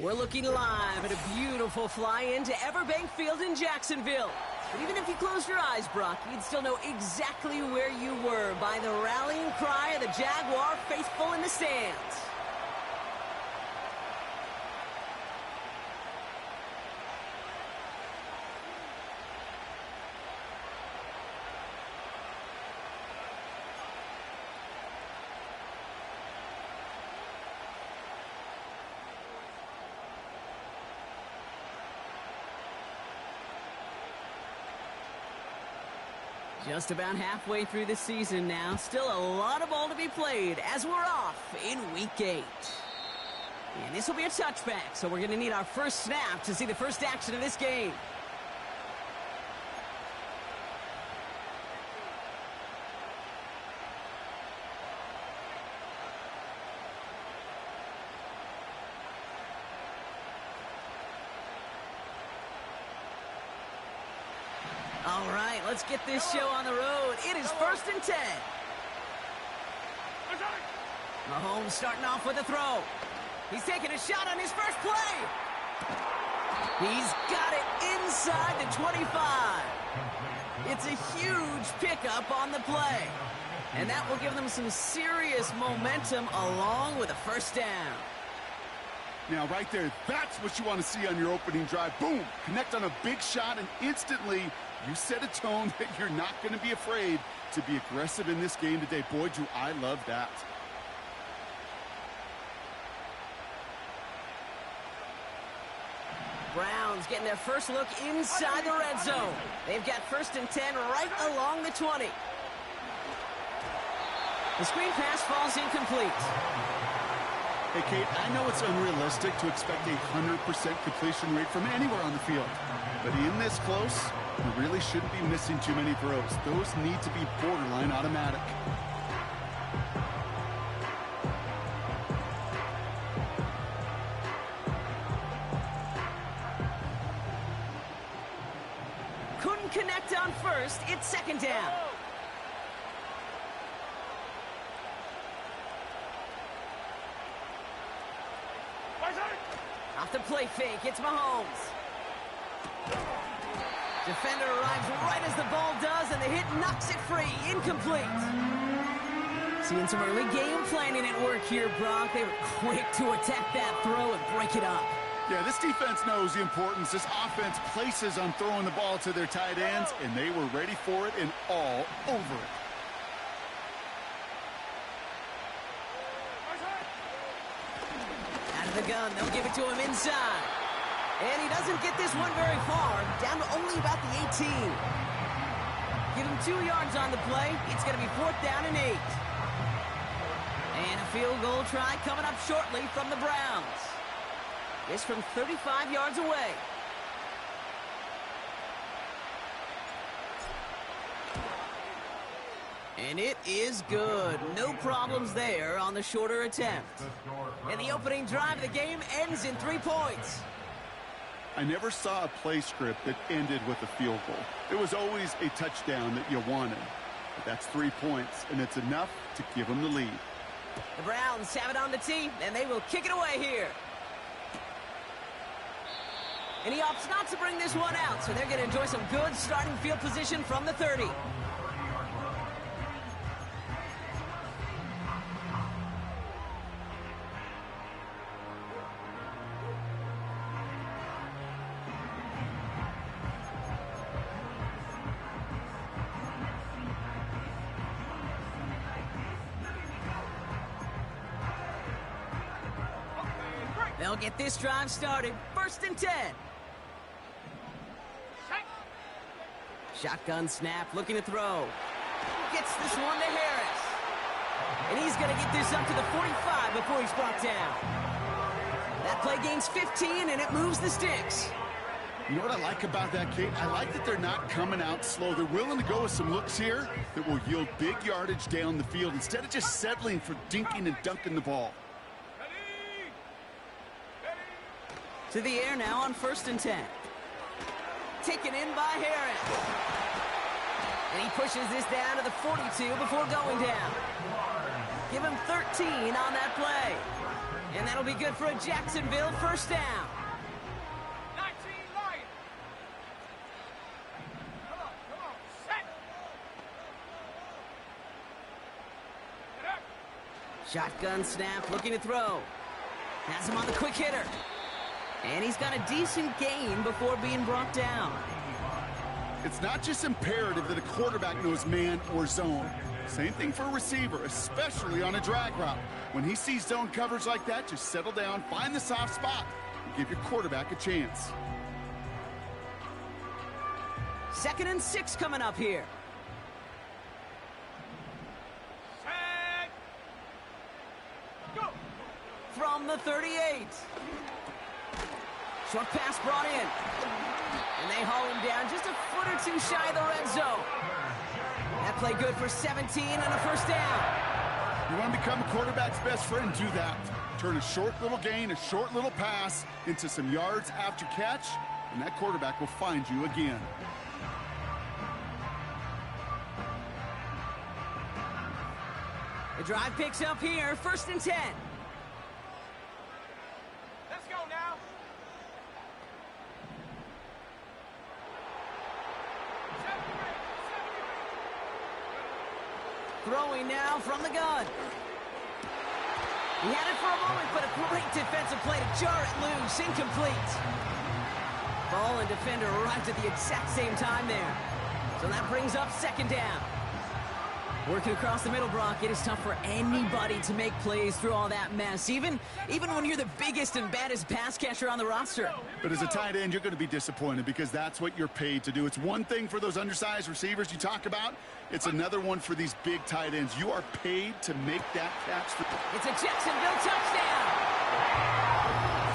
We're looking live at a beautiful fly-in to Everbank Field in Jacksonville. But even if you closed your eyes, Brock, you'd still know exactly where you were by the rallying cry of the Jaguar faithful in the stands. Just about halfway through the season now. Still a lot of ball to be played as we're off in Week 8. And this will be a touchback, so we're going to need our first snap to see the first action of this game. All right, let's get this show on the road. It is 1st and 10. Mahomes starting off with a throw. He's taking a shot on his first play. He's got it inside the 25. It's a huge pickup on the play. And that will give them some serious momentum along with a first down. Now, right there, that's what you want to see on your opening drive. Boom! Connect on a big shot, and instantly you set a tone that you're not going to be afraid to be aggressive in this game today. Boy, do I love that. Browns getting their first look inside the red zone. They've got 1st and 10 right along the 20. The screen pass falls incomplete. Hey, Kate, I know it's unrealistic to expect a 100% completion rate from anywhere on the field. But in this close, you really shouldn't be missing too many throws. Those need to be borderline automatic. Couldn't connect on first. It's 2nd down. Off the play fake, it's Mahomes. Defender arrives right as the ball does, and the hit knocks it free. Incomplete. Seeing some early game planning at work here, Brock. They were quick to attack that throw and break it up. Yeah, this defense knows the importance this offense places on throwing the ball to their tight ends, and they were ready for it and all over it. Out of the gun, they'll give it to him inside. And he doesn't get this one very far, down to only about the 18. Give him 2 yards on the play. It's going to be 4th down and 8. And a field goal try coming up shortly from the Browns. This from 35 yards away. And it is good. No problems there on the shorter attempt. And the opening drive of the game ends in 3 points. I never saw a play script that ended with a field goal. It was always a touchdown that you wanted. But that's 3 points, and it's enough to give them the lead. The Browns have it on the tee, and they will kick it away here. And he opts not to bring this one out, so they're going to enjoy some good starting field position from the 30. They'll get this drive started. 1st and 10. Shotgun snap, looking to throw. Gets this one to Harris. And he's going to get this up to the 45 before he's brought down. That play gains 15, and it moves the sticks. You know what I like about that, Kate? I like that they're not coming out slow. They're willing to go with some looks here that will yield big yardage down the field instead of just settling for dinking and dunking the ball. To the air now on 1st and 10. Taken in by Harris. And he pushes this down to the 42 before going down. Give him 13 on that play. And that'll be good for a Jacksonville first down. 19 Lions. Come on, set. Get up. Shotgun snap, looking to throw. Has him on the quick hitter. And he's got a decent gain before being brought down. It's not just imperative that a quarterback knows man or zone. Same thing for a receiver, especially on a drag route. When he sees zone coverage like that, just settle down, find the soft spot, and give your quarterback a chance. 2nd and 6 coming up here. Set. Go. From the 38. Short pass brought in. And they haul him down just a foot or two shy of the red zone. That play good for 17 and a first down. You want to become a quarterback's best friend, do that. Turn a short little gain, a short little pass into some yards after catch, and that quarterback will find you again. The drive picks up here, 1st and 10. Let's go now. Throwing now from the gun. He had it for a moment, but a great defensive play to jar it loose, incomplete. Ball and defender arrived at the exact same time there. So that brings up 2nd down. Working across the middle, Brock, it is tough for anybody to make plays through all that mess, even when you're the biggest and baddest pass catcher on the roster. But as a tight end, you're going to be disappointed because that's what you're paid to do. It's one thing for those undersized receivers you talk about. It's another one for these big tight ends. You are paid to make that catch. It's a Jacksonville touchdown.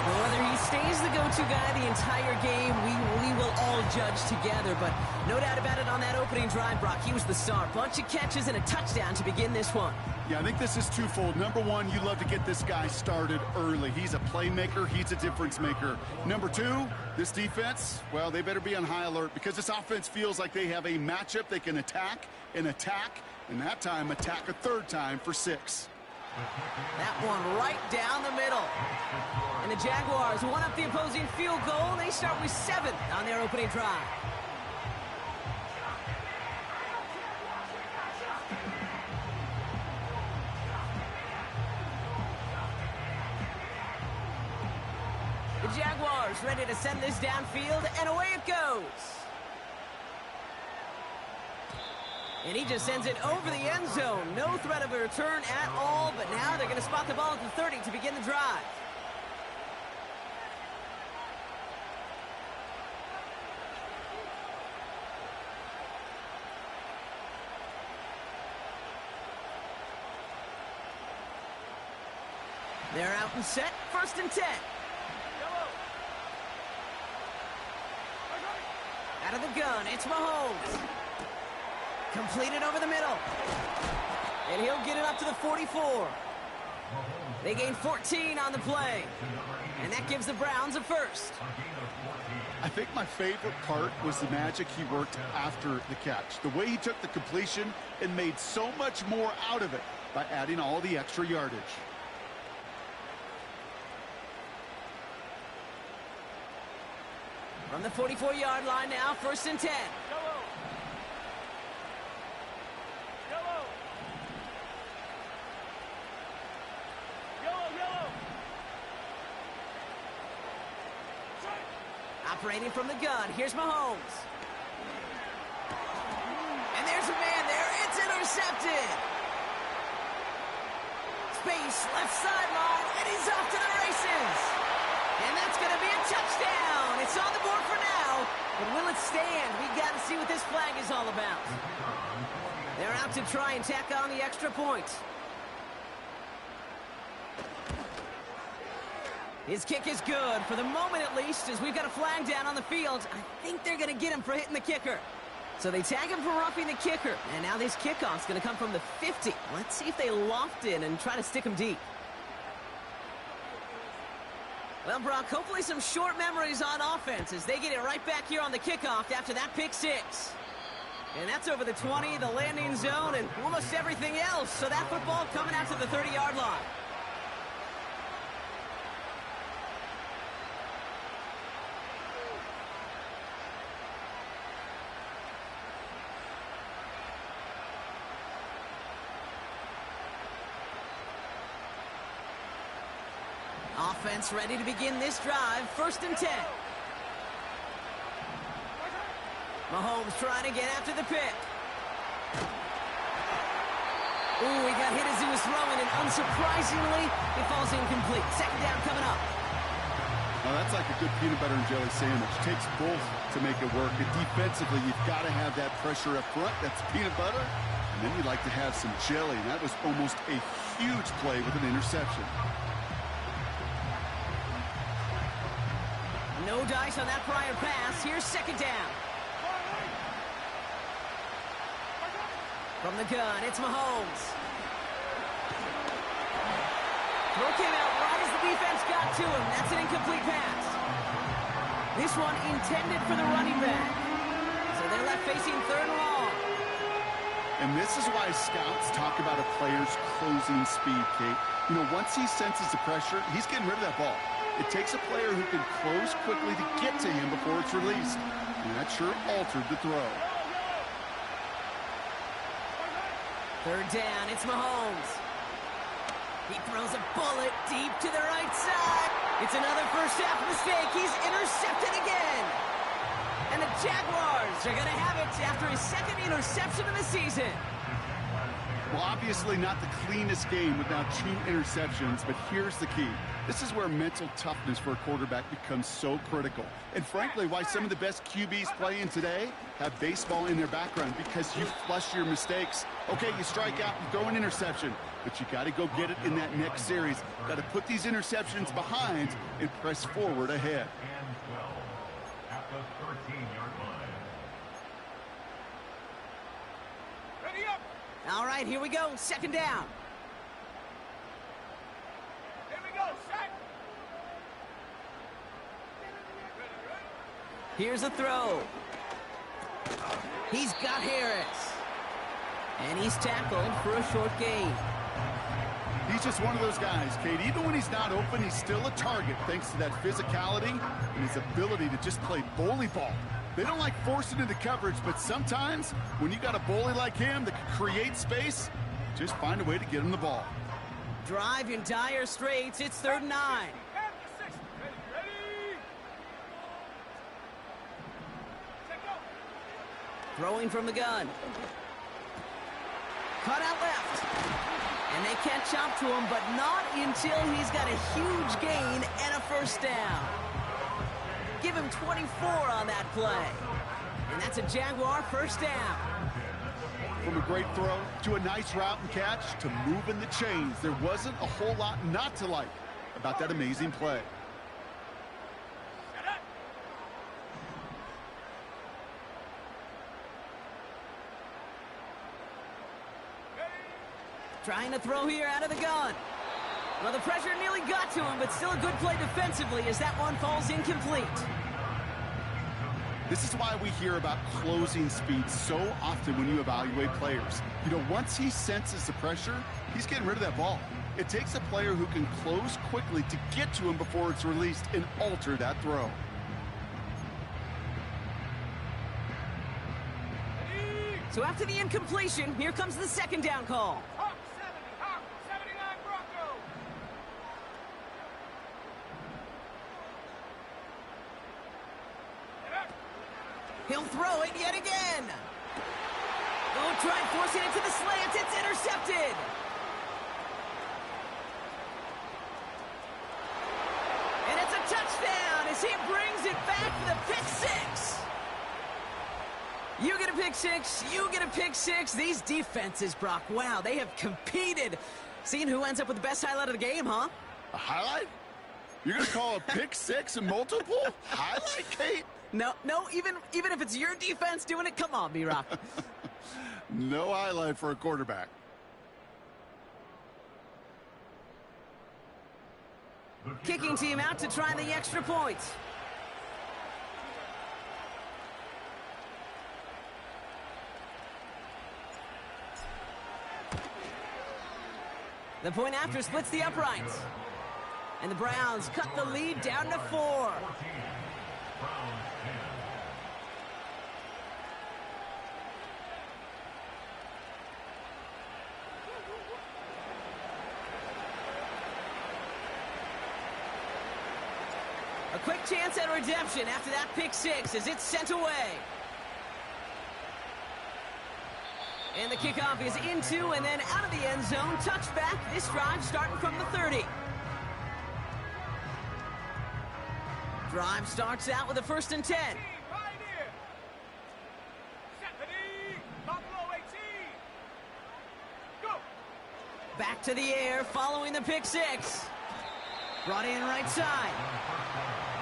Well, whether he stays the go-to guy the entire game, we will all judge together. But no doubt about it on that opening drive, Brock, he was the star. Bunch of catches and a touchdown to begin this one. Yeah, I think this is twofold. Number one, you love to get this guy started early. He's a playmaker. He's a difference maker. Number two, this defense, well, they better be on high alert because this offense feels like they have a matchup they can attack, and that time attack a 3rd time for 6. That one right down the middle. And the Jaguars won up the opposing field goal. They start with 7 on their opening drive. The Jaguars ready to send this downfield, and away it goes. And he just sends it over the end zone. No threat of a return at all, but now they're going to spot the ball at the 30 to begin the drive. They're out and set, 1st and 10. Out of the gun, it's Mahomes. Completed over the middle. And he'll get it up to the 44. They gain 14 on the play. And that gives the Browns a first. I think my favorite part was the magic he worked after the catch. The way he took the completion and made so much more out of it by adding all the extra yardage. From the 44-yard line now, 1st and 10. Operating from the gun, here's Mahomes. And there's a man there, it's intercepted. Space, left sideline, and he's off to the races. And that's going to be a touchdown. It's on the board for now, but will it stand? We got to see what this flag is all about. They're out to try and tack on the extra point. His kick is good, for the moment at least, as we've got a flag down on the field. I think they're going to get him for hitting the kicker. So they tag him for roughing the kicker, and now this kickoff's going to come from the 50. Let's see if they loft in and try to stick him deep. Well, Brock, hopefully some short memories on offense as they get it right back here on the kickoff after that pick 6. And that's over the 20, the landing zone, and almost everything else. So that football coming out to the 30-yard line. offense ready to begin this drive. 1st and 10. Mahomes trying to get after the pick. Ooh, he got hit as he was throwing, and unsurprisingly, it falls incomplete. 2nd down coming up. Well, that's like a good peanut butter and jelly sandwich. It takes both to make it work. And defensively, you've got to have that pressure up front. That's peanut butter. And then you'd like to have some jelly. And that was almost a huge play with an interception. No dice on that prior pass. Here's 2nd down. From the gun, it's Mahomes. Throw came out right as the defense got to him. That's an incomplete pass. This one intended for the running back. So they're left facing 3rd and long. And this is why scouts talk about a player's closing speed, Kate. You know, once he senses the pressure, he's getting rid of that ball. It takes a player who can close quickly to get to him before it's released. And that sure altered the throw. 3rd down, it's Mahomes. He throws a bullet deep to the right side. It's another first half mistake. He's intercepted again. And the Jaguars are going to have it after his 2nd interception of the season. Well, obviously not the cleanest game with now 2 interceptions, but here's the key. This is where mental toughness for a quarterback becomes so critical. And frankly, why some of the best QBs playing today have baseball in their background, because you flush your mistakes. Okay, you strike out, you throw an interception, but you got to go get it in that next series. Got to put these interceptions behind and press forward ahead. And 12 at the 13-yard line. Ready up. All right, here we go. 2nd down. Here we go. Set. Here's a throw. He's got Harris. And he's tackled for a short gain. He's just one of those guys, Kate. Even when he's not open, he's still a target thanks to that physicality and his ability to just play bully ball. They don't like forcing into coverage, but sometimes when you got a bully like him that can create space, just find a way to get him the ball. Drive in dire straits. It's 3rd and 9. At the 6. Ready. Set, go. Throwing from the gun. Cut out left. And they catch up to him, but not until he's got a huge gain and a 1st down. Give him 24 on that play. And that's a Jaguar 1st down. From a great throw to a nice route and catch to moving the chains, there wasn't a whole lot not to like about that amazing play. Set up. Trying to throw here out of the gun. Well, the pressure nearly got to him, but still a good play defensively as that one falls incomplete. This is why we hear about closing speed so often when you evaluate players. You know, once he senses the pressure, he's getting rid of that ball. It takes a player who can close quickly to get to him before it's released and alter that throw. So after the incompletion, here comes the 2nd down call. Hawk 70. Hawk 79 Bronco. Set up. He'll throw it yet again. Oh, try forcing it to the slants. It's intercepted. And it's a touchdown as he brings it back for the pick 6. You get a pick 6. You get a pick 6. These defenses, Brock, wow, they have competed. Seeing who ends up with the best highlight of the game, huh? A highlight? You're going to call a pick 6 and multiple? Highlight, Kate? No, even if it's your defense doing it, come on, B-Rock. No highlight for a quarterback. Kicking team out to try the extra points. The point after splits the uprights. And the Browns cut the lead down to 4. Quick chance at redemption after that pick six as it's sent away. And the kickoff is into and then out of the end zone. Touchback. This drive starting from the 30. Drive starts out with a 1st and 10. Pioneer. Stephanie. Buffalo 18. Go. Back to the air following the pick six. Brought in right side.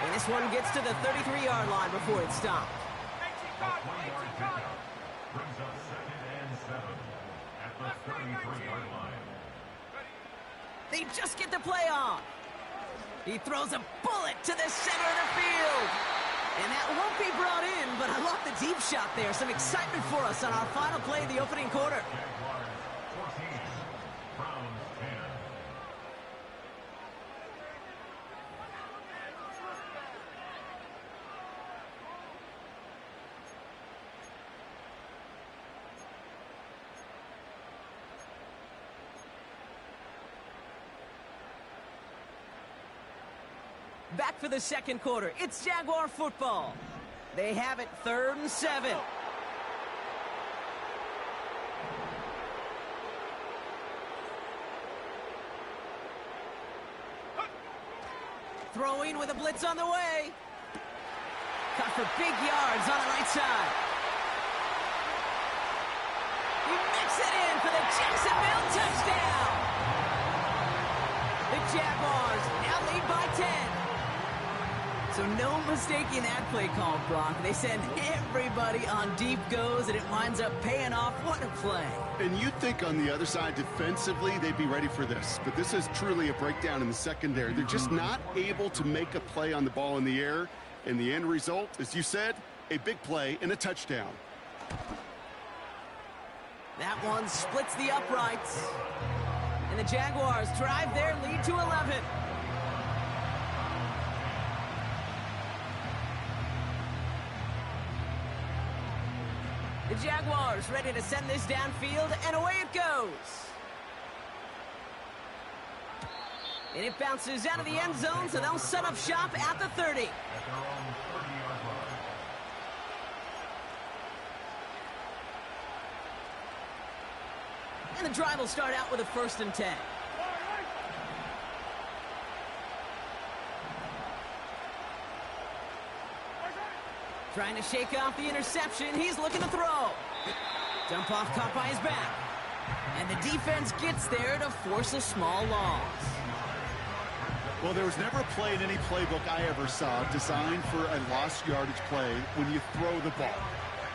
And this one gets to the 33-yard line before it stopped. 18 Cardinals. 18 Cardinals. Brings up 2nd and 7 at the 33-yard line. They just get the play on. He throws a bullet to the center of the field. And that won't be brought in, but I love the deep shot there. Some excitement for us on our final play of the opening quarter. Jaguars 14, Browns 10. Back for the second quarter. It's Jaguar football. They have it 3rd and 7. Throwing with a blitz on the way. Cut for big yards on the right side. He mix it in for the Jacksonville touchdown. The Jaguars now lead by 10. So no mistaking that play call, Brock. They send everybody on deep goes, and it winds up paying off. What a play. And you'd think on the other side, defensively, they'd be ready for this. But this is truly a breakdown in the secondary. They're just not able to make a play on the ball in the air. And the end result, as you said, a big play and a touchdown. That one splits the uprights. And the Jaguars drive their lead to 11. The Jaguars ready to send this downfield, and away it goes. And it bounces out of the end zone, so they'll set up shop at the 30. At their own 30-yard line. And the drive will start out with a 1st and 10. Trying to shake off the interception. He's looking to throw. Dump off caught by his back. And the defense gets there to force a small loss. Well, there was never a play in any playbook I ever saw designed for a lost yardage play when you throw the ball.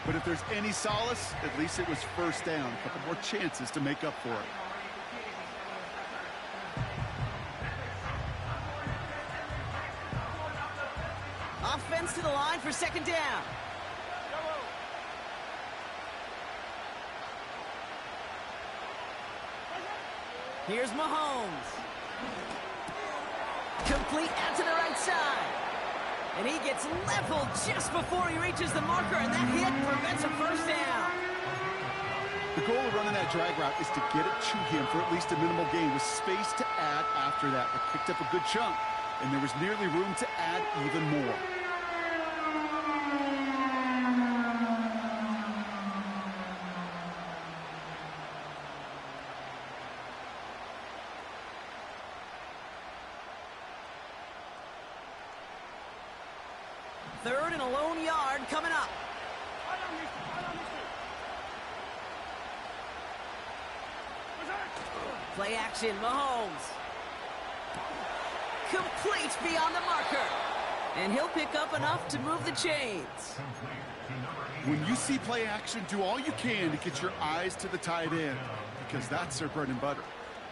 But if there's any solace, at least it was 1st down. A couple more chances to make up for it. Offense to the line for 2nd down. Here's Mahomes. Complete out to the right side. And he gets leveled just before he reaches the marker, and that hit prevents a 1st down. The goal of running that drag route is to get it to him for at least a minimal gain with space to add after that. They picked up a good chunk, and there was nearly room to add even more. Third and a lone yard coming up. Play action, Mahomes. Complete beyond the marker. And he'll pick up enough to move the chains. When you see play action, do all you can to get your eyes to the tight end, because that's their bread and butter.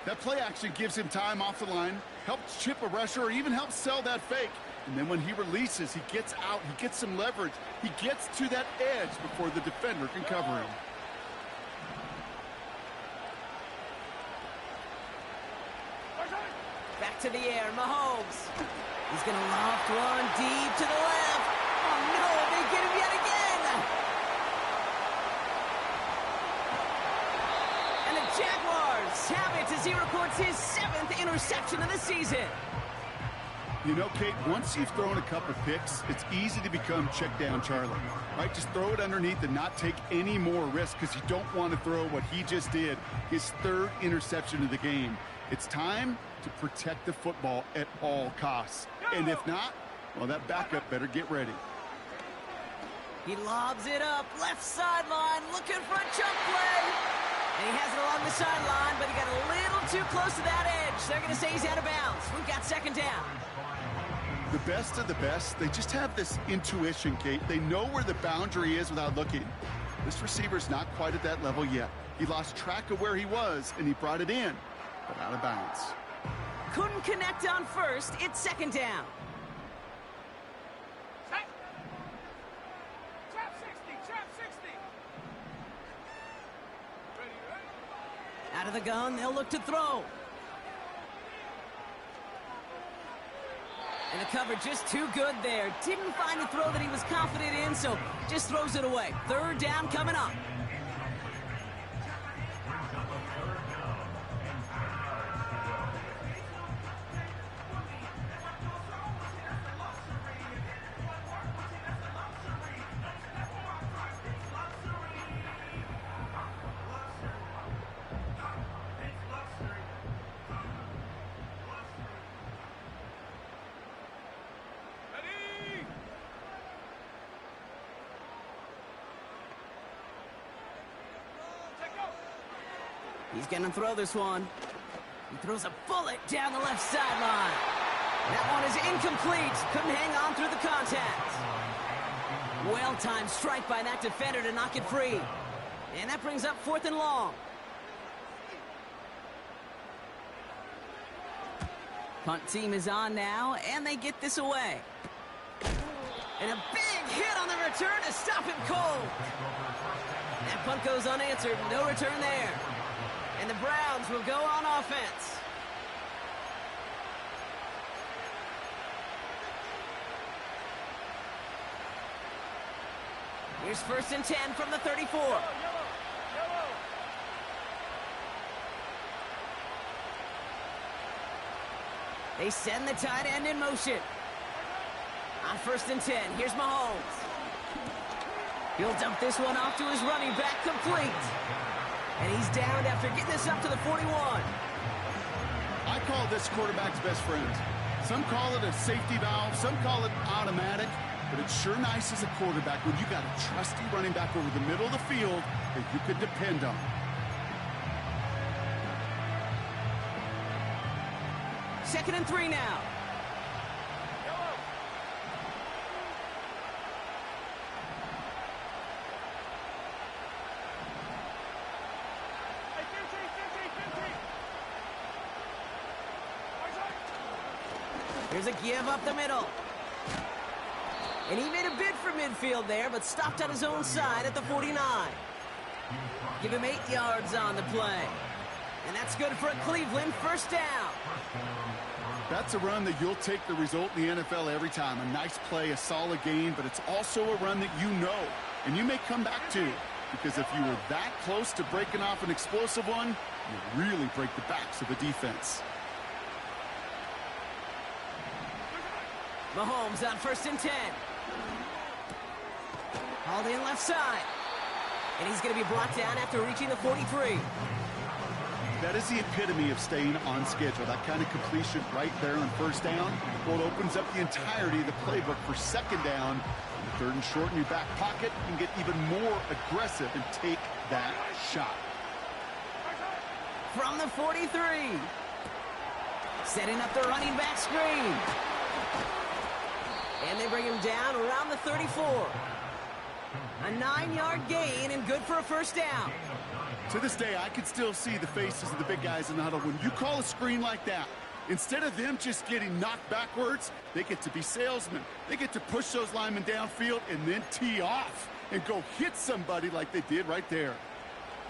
That play action gives him time off the line, helps chip a rusher, or even helps sell that fake. And then when he releases, he gets out, he gets some leverage. He gets to that edge before the defender can cover him. Back to the air, Mahomes. He's going to loft one deep to the left. Oh, no, they get him yet again. And the Jaguars have it as he records his 7th interception of the season. You know, Kate, once you've thrown a couple picks, it's easy to become check down Charlie, right? Just throw it underneath and not take any more risk because you don't want to throw what he just did, his third interception of the game. It's time to protect the football at all costs. And if not, well, that backup better get ready. He lobs it up, left sideline, looking for a jump play. And he has it along the sideline, but he got a little too close to that edge. They're going to say he's out of bounds. We've got second down. The best of the best, they just have this intuition, Kate. They know where the boundary is without looking. This receiver's not quite at that level yet. He lost track of where he was, and he brought it in, but out of bounds. Couldn't connect on first. It's second down. Set. Trap 60, trap 60. Ready, ready. Out of the gun, they'll look to throw. And the cover just too good there. Didn't find the throw that he was confident in, so just throws it away. Third down coming up. He's going to throw this one. He throws a bullet down the left sideline. That one is incomplete. Couldn't hang on through the contact. Well-timed strike by that defender to knock it free. And that brings up 4th and long. Punt team is on now, and they get this away. And a big hit on the return to stop him cold. That punt goes unanswered. No return there. And the Browns will go on offense. Here's 1st and 10 from the 34. Yellow. They send the tight end in motion. On 1st and 10, here's Mahomes. He'll dump this one off to his running back, complete. And he's downed after getting this up to the 41. I call this quarterback's best friend. Some call it a safety valve, some call it automatic, but it's sure nice as a quarterback when you got a trusty running back over the middle of the field that you could depend on. Second and 3 now. Here's a give up the middle. And he made a bid for midfield there, but stopped on his own side at the 49. Give him 8 yards on the play. And that's good for a Cleveland first down. That's a run that you'll take the result in the NFL every time. A nice play, a solid gain, but it's also a run that you know, and you may come back to. Because if you were that close to breaking off an explosive one, you really break the backs of the defense. Mahomes on 1st and 10. Hauled in left side. And he's going to be brought down after reaching the 43. That is the epitome of staying on schedule. That kind of completion right there on first down. Well, it opens up the entirety of the playbook for second down. And 3rd and short in your back pocket, you can get even more aggressive and take that shot. From the 43. Setting up the running back screen. And they bring him down around the 34. A 9-yard gain and good for a first down. To this day, I can still see the faces of the big guys in the huddle. When you call a screen like that, instead of them just getting knocked backwards, they get to be salesmen. They get to push those linemen downfield and then tee off and go hit somebody like they did right there.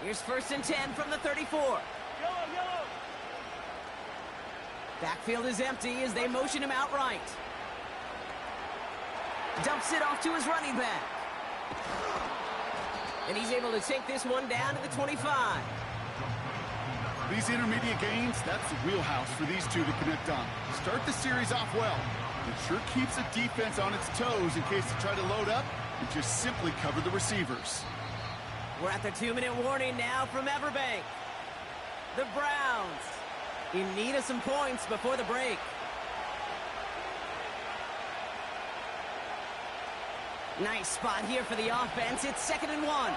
Here's 1st and 10 from the 34. Yellow. Backfield is empty as they motion him out right. Dumps it off to his running back. And he's able to take this one down to the 25. These intermediate gains, that's the wheelhouse for these two to connect on. Start the series off well. It sure keeps the defense on its toes in case they try to load up and just simply cover the receivers. We're at the 2-minute warning now from Everbank. The Browns in need of some points before the break. Nice spot here for the offense. It's 2nd and 1.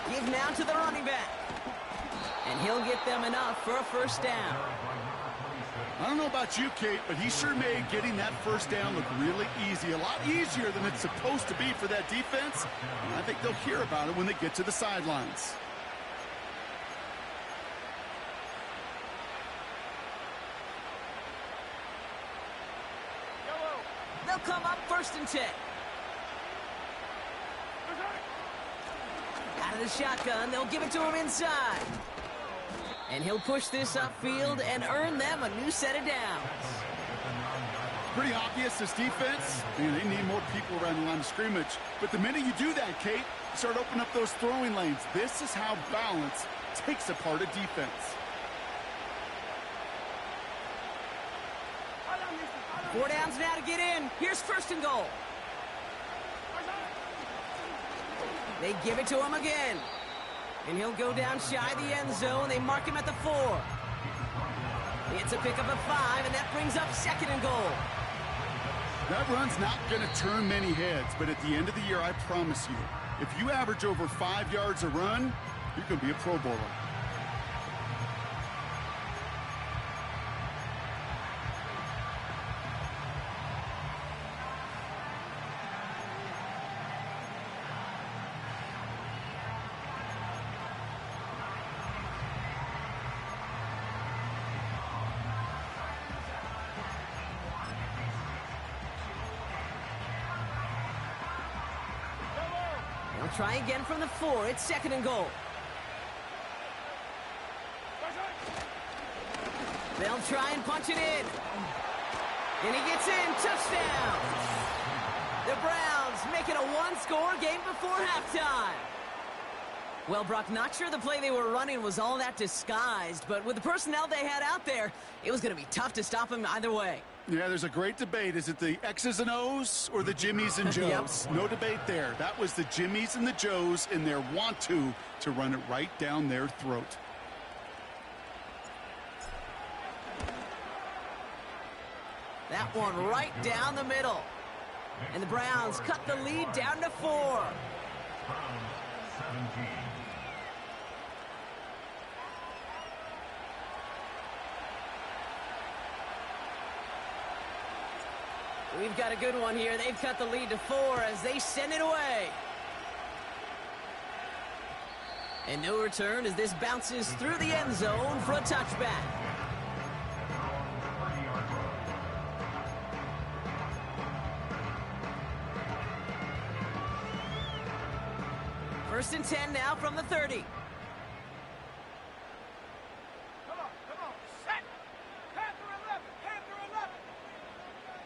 Give now to the running back. And he'll get them enough for a first down. I don't know about you, Kate, but he sure made getting that first down look really easy. A lot easier than it's supposed to be for that defense. And I think they'll hear about it when they get to the sidelines. They'll come up 1st and 10. Out of the shotgun, they'll give it to him inside. And he'll push this upfield and earn them a new set of downs. Pretty obvious, this defense, man, they need more people around the line of scrimmage. But the minute you do that, Kate, you start opening up those throwing lanes. This is how balance takes apart a defense. 4 downs now to get in. Here's 1st and goal. They give it to him again. And he'll go down shy the end zone. They mark him at the 4. It's a pickup of 5, and that brings up 2nd and goal. That run's not going to turn many heads, but at the end of the year, I promise you, if you average over 5 yards a run, you're going to be a Pro Bowler. Try again from the 4. It's 2nd and goal. They'll try and punch it in. And he gets in. Touchdown. The Browns make it a one-score game before halftime. Well, Brock, not sure the play they were running was all that disguised, but with the personnel they had out there, it was going to be tough to stop him either way. Yeah, there's a great debate. Is it the X's and O's or the Jimmies and Joes? Yep. No debate there. That was the Jimmies and the Joes in their want-to run it right down their throat. That one right down the middle. And the Browns cut the lead down to 4. Browns 17. We've got a good one here. They've cut the lead to 4 as they send it away. And no return as this bounces through the end zone for a touchback. First and 10 now from the 30. Come on, set. Panther 11, Panther 11.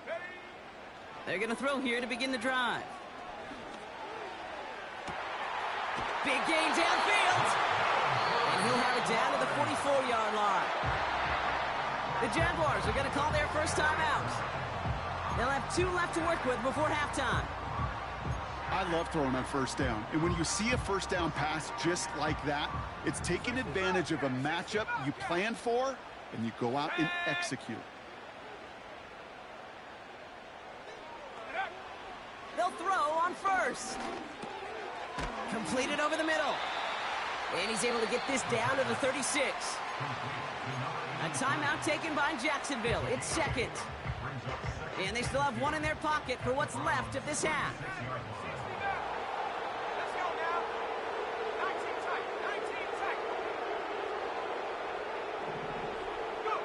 Ready? They're going to throw here to begin the drive. Big gain downfield. And he'll have it down to the 44-yard line. The Jaguars are going to call their first timeout. They'll have 2 left to work with before halftime. I love throwing on first down. And when you see a first down pass just like that, it's taking advantage of a matchup you planned for, and you go out and execute. They'll throw on first. Completed over the middle. And he's able to get this down to the 36. A timeout taken by Jacksonville. It's second. And they still have 1 in their pocket for what's left of this half. Let's go now. 19 tight, 19 tight. Go.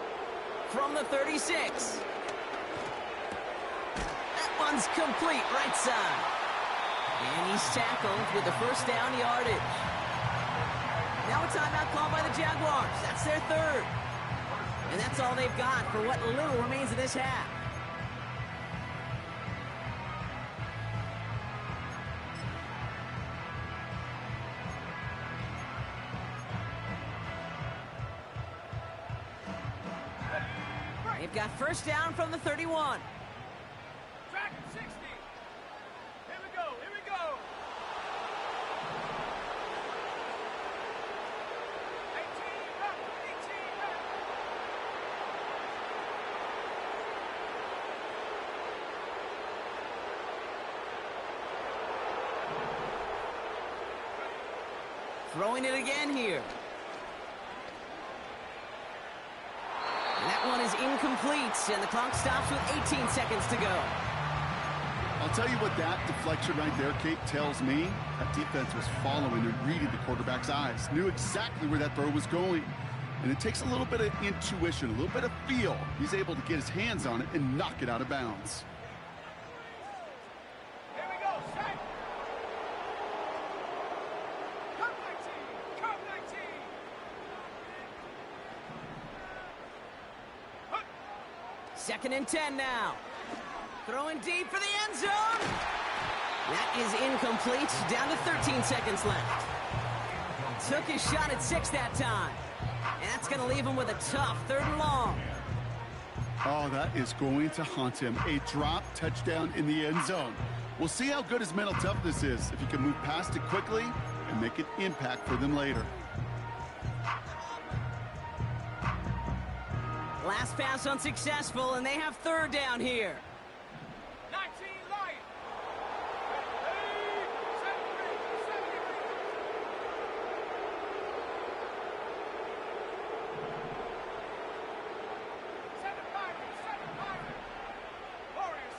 From the 36. That one's complete right side. And he's tackled with the first down yardage. Now a timeout called by the Jaguars. That's their 3rd. And that's all they've got for what little remains of this half. They've got first down from the 31. Track at 60. Here we go, here we go. 18 up, 18 up. Throwing it again here. And that one is incomplete, and the clock stops with 18 seconds to go. I'll tell you what that deflection right there, Kate, tells me. That defense was following and reading the quarterback's eyes, knew exactly where that throw was going. And it takes a little bit of intuition, a little bit of feel. He's able to get his hands on it and knock it out of bounds. Here we go, set. Come 19, come 19. Second and 10 now. Throwing deep for the end zone. That is incomplete. Down to 13 seconds left. Took his shot at 6 that time. And that's going to leave him with a tough 3rd and long. Oh, that is going to haunt him. A drop touchdown in the end zone. We'll see how good his mental toughness is, if he can move past it quickly and make an impact for them later. Last pass unsuccessful, and they have 3rd down here. 19 Lion. 73, 75, 75. Warrior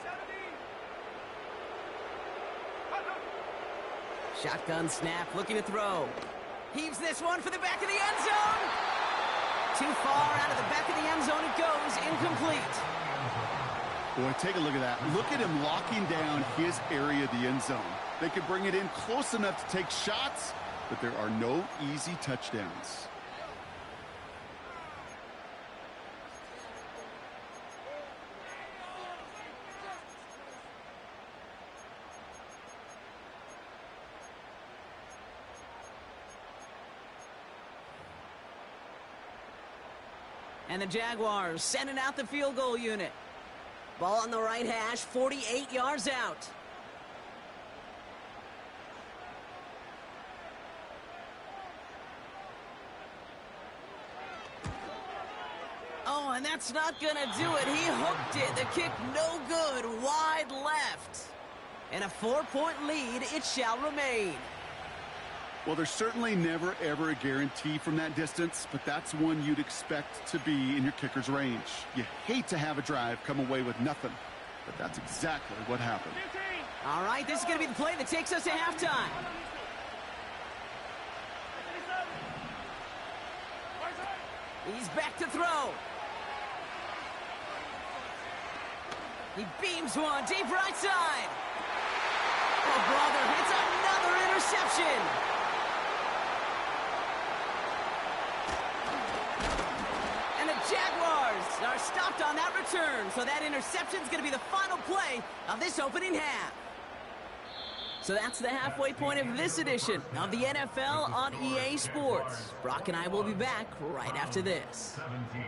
70. Shotgun snap, looking to throw. Heaves this one for the back of the end zone. Too far out of the back of the end zone it goes, incomplete. Boy, take a look at that. Look at him locking down his area of the end zone. They can bring it in close enough to take shots, but there are no easy touchdowns. And the Jaguars sending out the field goal unit. Ball on the right hash, 48 yards out. Oh, and that's not going to do it. He hooked it. The kick no good, wide left. And a 4-point lead, it shall remain. Well, there's certainly never, ever a guarantee from that distance, but that's one you'd expect to be in your kicker's range. You hate to have a drive come away with nothing, but that's exactly what happened. All right, this is going to be the play that takes us to halftime. He's back to throw. He beams one deep right side. Oh, brother, it's another interception. And the Jaguars are stopped on that return, so that interception is going to be the final play of this opening half. So that's the halfway point of this edition of the NFL on EA Sports. Brock and I will be back right after this. 17.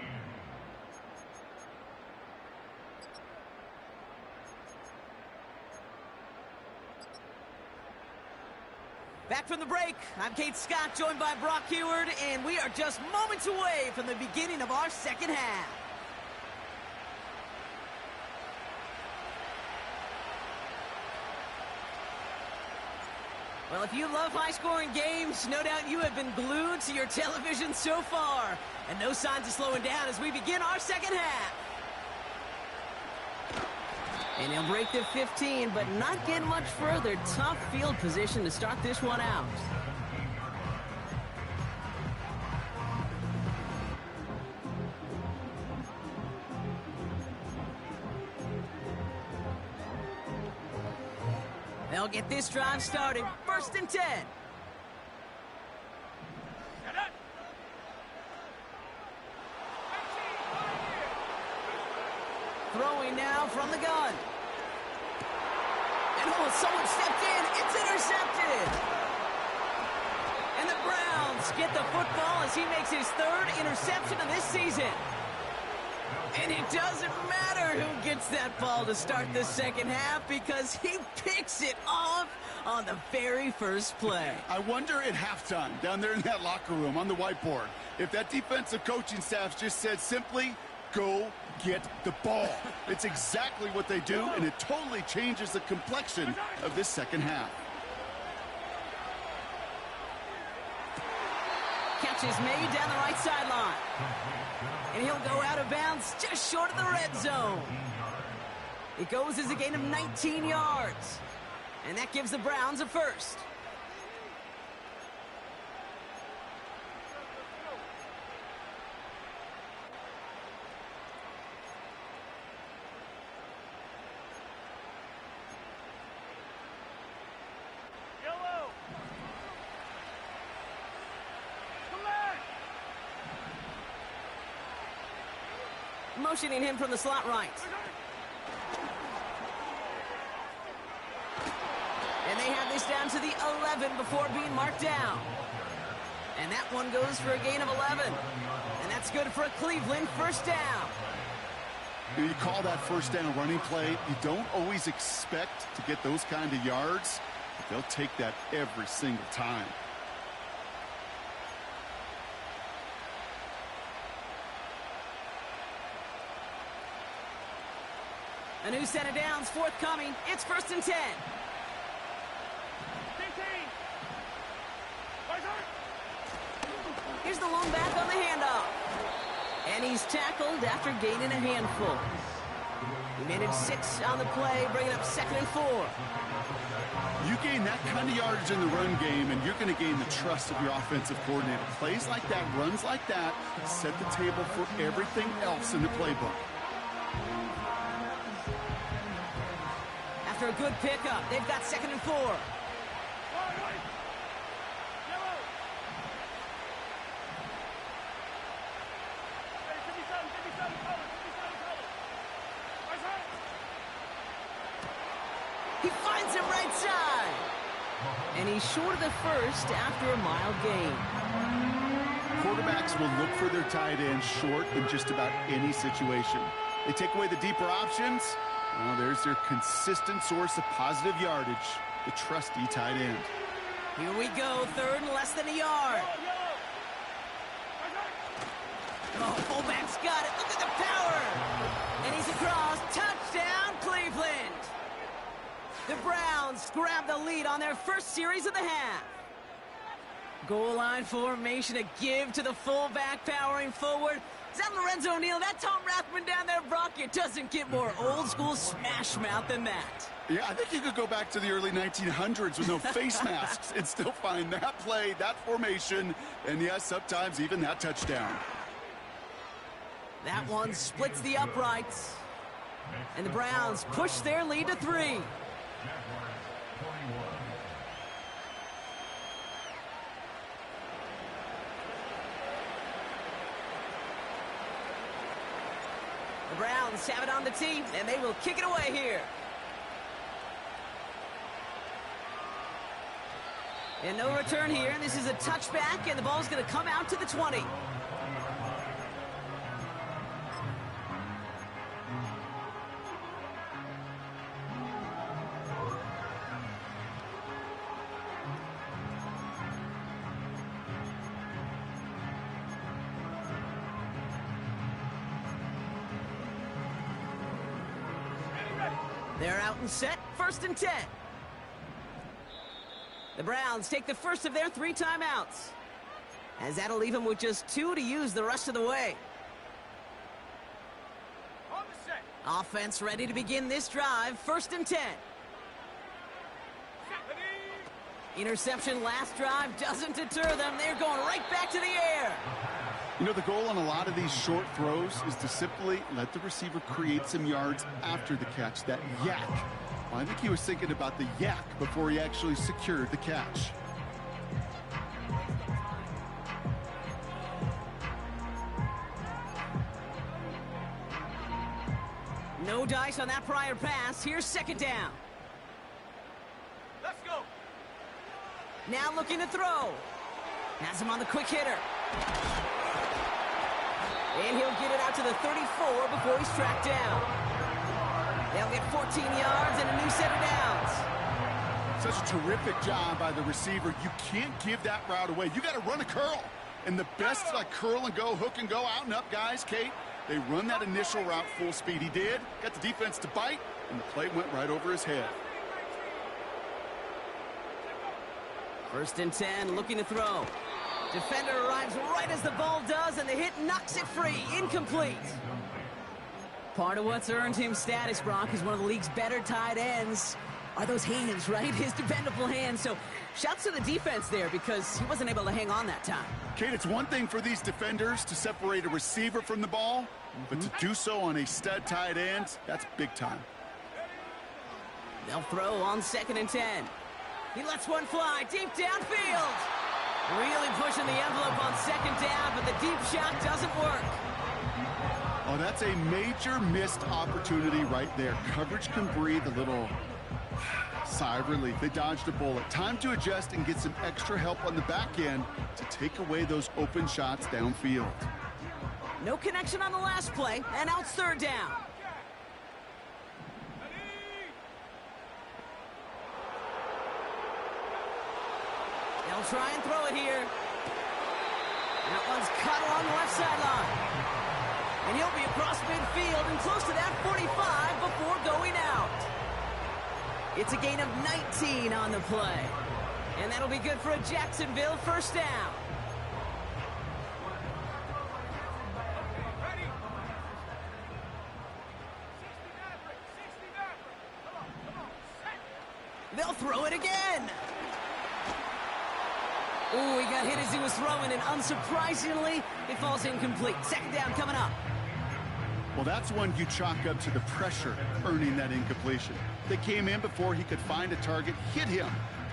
Back from the break, I'm Kate Scott, joined by Brock Heward, and we are just moments away from the beginning of our second half. Well, if you love high-scoring games, no doubt you have been glued to your television so far. And no signs of slowing down as we begin our second half. And he'll break the 15, but not get much further. Tough field position to start this one out. They'll get this drive started. 1st and 10. Throwing now from the gun. And oh, someone stepped in. It's intercepted. And the Browns get the football as he makes his 3rd interception of this season. And it doesn't matter who gets that ball to start the second half because he picks it off on the very first play. I wonder at halftime, down there in that locker room on the whiteboard, if that defensive coaching staff just said simply, go get the ball. It's exactly what they do, and it totally changes the complexion of this second half. Catch is made down the right sideline. And he'll go out of bounds just short of the red zone. It goes as a gain of 19 yards. And that gives the Browns a first. Yellow. Collect. Motioning him from the slot right. And they have this down to the 11 before being marked down. And that one goes for a gain of 11. And that's good for a Cleveland first down. You call that first down running play. You don't always expect to get those kind of yards, but they'll take that every single time. A new set of downs forthcoming. It's 1st and 10. Here's the lone back on the handoff. And he's tackled after gaining a handful. He managed 6 on the play, bringing up 2nd and 4. You gain that kind of yardage in the run game, and you're going to gain the trust of your offensive coordinator. Plays like that, runs like that, set the table for everything else in the playbook. After a good pickup, they've got 2nd and 4. He finds him right side. And he's short of the first after a mild gain. Quarterbacks will look for their tight end short in just about any situation. They take away the deeper options. Well, there's their consistent source of positive yardage, the trusty tight end. Here we go, 3rd and less than a yard. Oh, fullback's got it. Look at the power. And he's across. Touchdown, Cleveland. The Browns grab the lead on their first series of the half. Goal line formation, a give to the fullback powering forward. Is that Lorenzo Neal? That Tom Rathman down there, Brock? It doesn't get more old school smash mouth than that. Yeah, I think you could go back to the early 1900s with no face masks and still find that play, that formation, and yes, sometimes even that touchdown. That one splits the uprights. And the Browns push their lead to 3. The Browns have it on the tee, and they will kick it away here. And no return here. This is a touchback, and the ball's going to come out to the 20. They're out and set, 1st and 10. The Browns take the first of their 3 timeouts, as that'll leave them with just 2 to use the rest of the way. On the set. Offense ready to begin this drive, 1st and 10. Interception last drive doesn't deter them. They're going right back to the air. You know, the goal on a lot of these short throws is to simply let the receiver create some yards after the catch, that yak. Well, I think he was thinking about the yak before he actually secured the catch. No dice on that prior pass. Here's 2nd down. Let's go. Now looking to throw. Has him on the quick hitter. And he'll get it out to the 34 before he's tracked down. They'll get 14 yards and a new set of downs. Such a terrific job by the receiver. You can't give that route away. You got to run a curl. And the best curl and go, hook and go, out and up guys, Kate, they run that initial route full speed. He did. Got the defense to bite, and the play went right over his head. 1st and 10, looking to throw. Defender arrives right as the ball does, and the hit knocks it free. Incomplete. Part of what's earned him status, Brock, is one of the league's better tight ends. Are those hands, right? His dependable hands. So shouts to the defense there because he wasn't able to hang on that time. Kate, it's one thing for these defenders to separate a receiver from the ball, but to do so on a stud tight end, that's big time. They'll throw on 2nd and 10. He lets one fly deep downfield. Really pushing the envelope on 2nd down, but the deep shot doesn't work. Oh, that's a major missed opportunity right there. Coverage can breathe a little sigh of relief. They dodged a bullet. Time to adjust and get some extra help on the back end to take away those open shots downfield. No connection on the last play, and now it's 3rd down. They'll try and throw it here. That one's cut along the left sideline. And he'll be across midfield and close to that 45 before going out. It's a gain of 19 on the play. And that'll be good for a Jacksonville 1st down. They'll throw it again. Ooh, he got hit as he was throwing, and unsurprisingly, it falls incomplete. 2nd down coming up. Well, that's one you chalk up to the pressure earning that incompletion. They came in before he could find a target, hit him,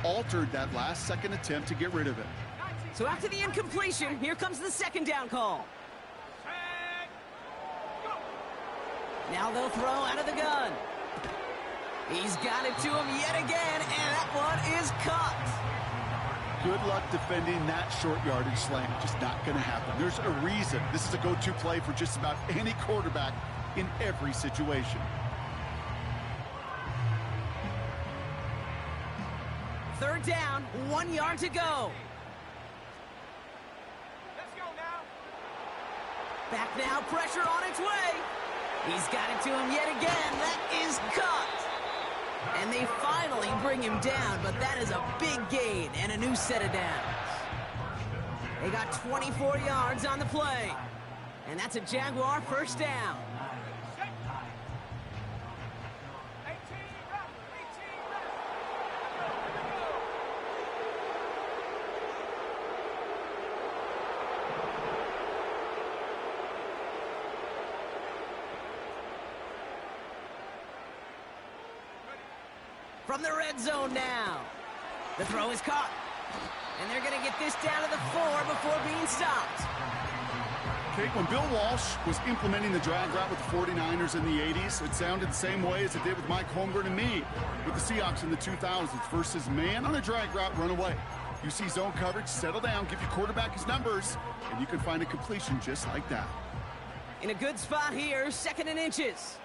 altered that last second attempt to get rid of it. So after the incompletion, here comes the 2nd down call. Now they'll throw out of the gun. He's got it to him yet again, and that one is caught. Good luck defending that short yardage slant. Just not going to happen. There's a reason this is a go-to play for just about any quarterback in every situation. 3rd down, 1 yard to go. Let's go now. Back now, pressure on its way. He's got it to him yet again. That is cut. And they finally bring him down, but that is a big gain and a new set of downs. They got 24 yards on the play. And that's a Jaguar 1st down. 18 left. From the red zone now. The throw is caught. And they're going to get this down to the 4 before being stopped. Kate, when Bill Walsh was implementing the drag route with the 49ers in the 80s, it sounded the same way as it did with Mike Holmgren and me with the Seahawks in the 2000s versus man on a drag route, run away. You see zone coverage, settle down, give your quarterback his numbers, and you can find a completion just like that. In a good spot here, 2nd and inches.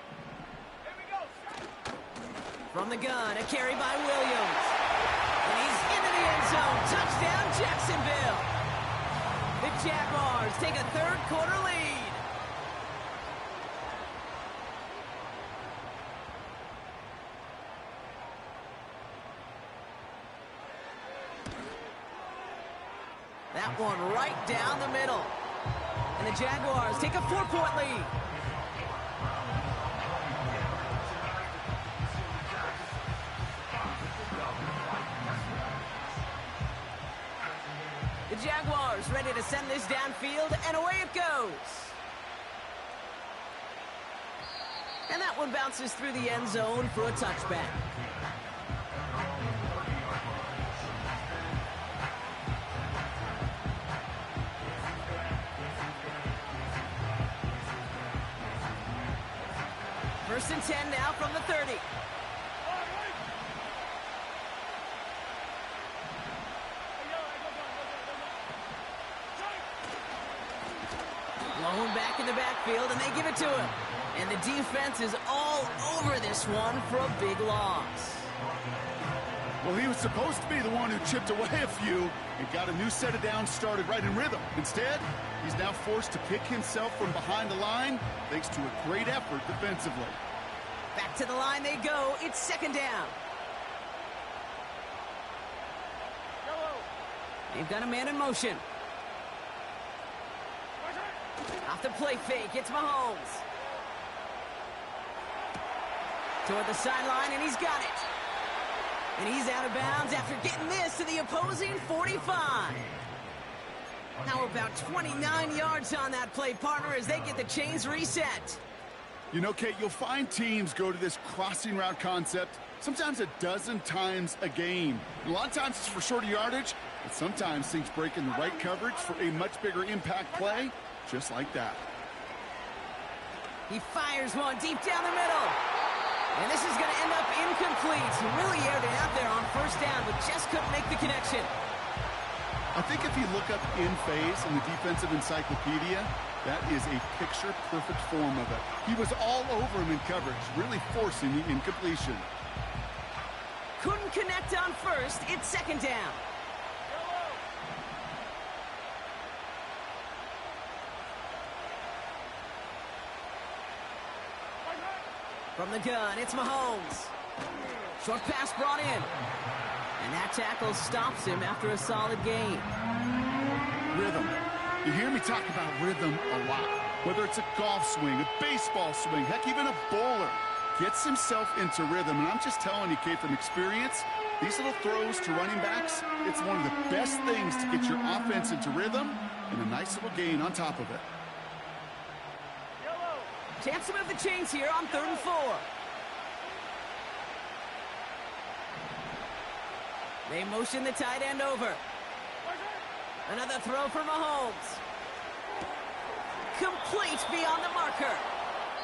Here we go. From the gun, a carry by Williams. And he's into the end zone. Touchdown, Jacksonville. The Jaguars take a 3rd quarter lead. That one right down the middle. And the Jaguars take a 4-point lead. The Jaguars ready to send this downfield, and away it goes. And that one bounces through the end zone for a touchback. First and 10 now from the 30. Blown back Back in the backfield, and they give it to him. And the defense is all over this one for a big loss. Well, he was supposed to be the one who chipped away a few and got a new set of downs started right in rhythm. Instead, he's now forced to pick himself from behind the line thanks to a great effort defensively. Back to the line they go. It's second down. They've got a man in motion. Off the play fake, it's Mahomes. Toward the sideline, and he's got it. And he's out of bounds after getting this to the opposing 45. Now about 29 yards on that play, partner, as they get the chains reset. You know, Kate, you'll find teams go to this crossing route concept sometimes a dozen times a game. And a lot of times it's for shorter yardage, but sometimes things break in the right coverage for a much bigger impact play, just like that. He fires one deep down the middle. And this is going to end up incomplete. He really aired it out there on first down, but just couldn't make the connection. I think if you look up in phase in the defensive encyclopedia, that is a picture-perfect form of it. He was all over him in coverage, really forcing the incompletion. Couldn't connect on first. It's second down. From the gun, it's Mahomes. Short pass brought in. And that tackle stops him after a solid gain. Rhythm. You hear me talk about rhythm a lot. Whether it's a golf swing, a baseball swing, heck, even a bowler gets himself into rhythm. And I'm just telling you, Kate, from experience, these little throws to running backs, it's one of the best things to get your offense into rhythm and a nice little gain on top of it. Chance to move the chains here on 3rd and 4. They motion the tight end over. Another throw for Mahomes. Complete beyond the marker.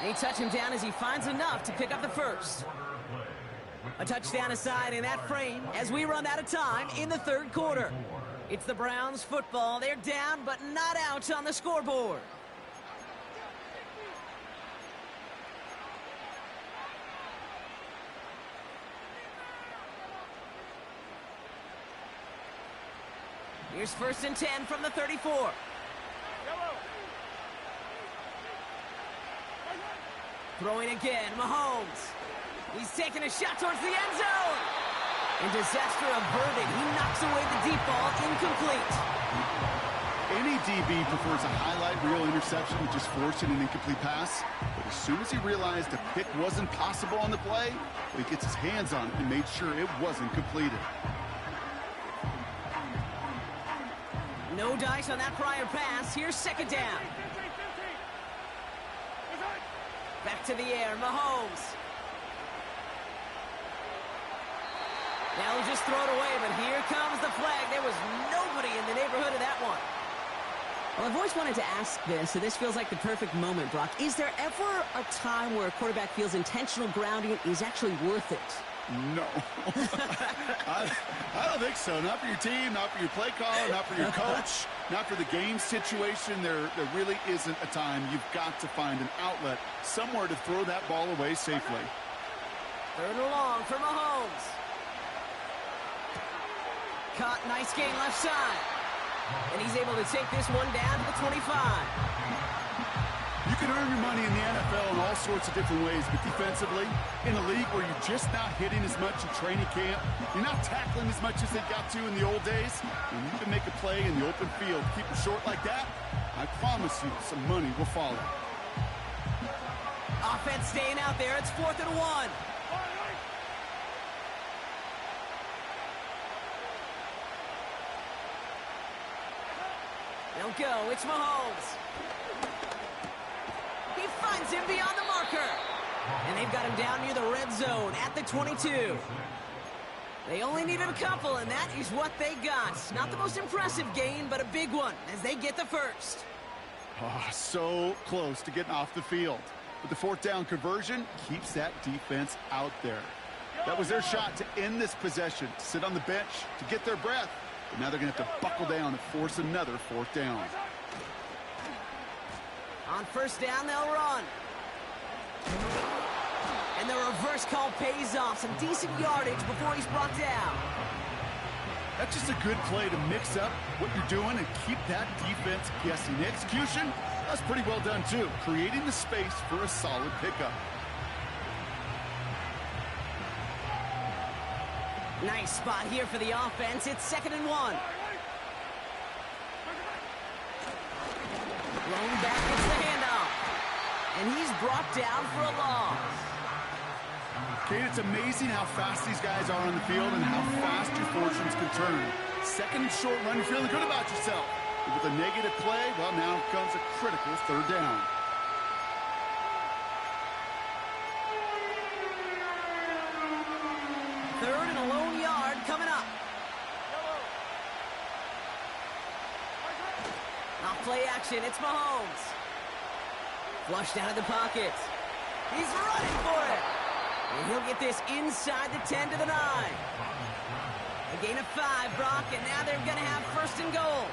They touch him down as he finds enough to pick up the first. A touchdown aside in that frame as we run out of time in the 3rd quarter. It's the Browns football. They're down but not out on the scoreboard. Here's 1st and 10 from the 34. Throwing again, Mahomes. He's taking a shot towards the end zone. And disaster averted. He knocks away the deep ball, incomplete. Any DB prefers a highlight reel interception, just forcing an incomplete pass. But as soon as he realized a pick wasn't possible on the play, he gets his hands on it and made sure it wasn't completed. No dice on that prior pass. Here's second down. Back to the air, Mahomes. Now he'll just throw it away, but here comes the flag. There was nobody in the neighborhood of that one. Well, I've always wanted to ask this, and this feels like the perfect moment, Brock. Is there ever a time where a quarterback feels intentional grounding is actually worth it? No. I don't think so. Not for your team, not for your play caller, not for your coach, not for the game situation. There really isn't a time. You've got to find an outlet, somewhere to throw that ball away safely. 3rd and long for Mahomes. Caught, nice gain left side. And he's able to take this one down to the 25. You can earn your money in the NFL in all sorts of different ways, but defensively, in a league where you're just not hitting as much in training camp, you're not tackling as much as they got to in the old days, and you can make a play in the open field, keep it short like that, I promise you some money will follow. Offense staying out there. It's 4th and 1. They'll go. It's Mahomes. He finds him beyond the marker. And they've got him down near the red zone at the 22. They only needed a couple, and that is what they got. Not the most impressive gain, but a big one as they get the first. Oh, so close to getting off the field. But the 4th down conversion keeps that defense out there. That was their shot to end this possession, to sit on the bench, to get their breath. But now they're going to have to buckle down and force another 4th down. On first down, they'll run. And the reverse call pays off. Some decent yardage before he's brought down. That's just a good play to mix up what you're doing and keep that defense guessing. The execution, that's pretty well done too, creating the space for a solid pickup. Nice spot here for the offense. It's 2nd and 1. Thrown back, gets the handoff. And he's brought down for a loss. Kate, it's amazing how fast these guys are on the field and how fast your fortunes can turn. 2nd and short run, you're feeling good about yourself. But with a negative play, well, now comes a critical 3rd down. Third and a lone yard coming up. Off play action, it's Mahomes. Flushed out of the pocket. He's running for it. And he'll get this inside the 10 to the 9. A gain of 5, Brock, and now they're going to have 1st and goal.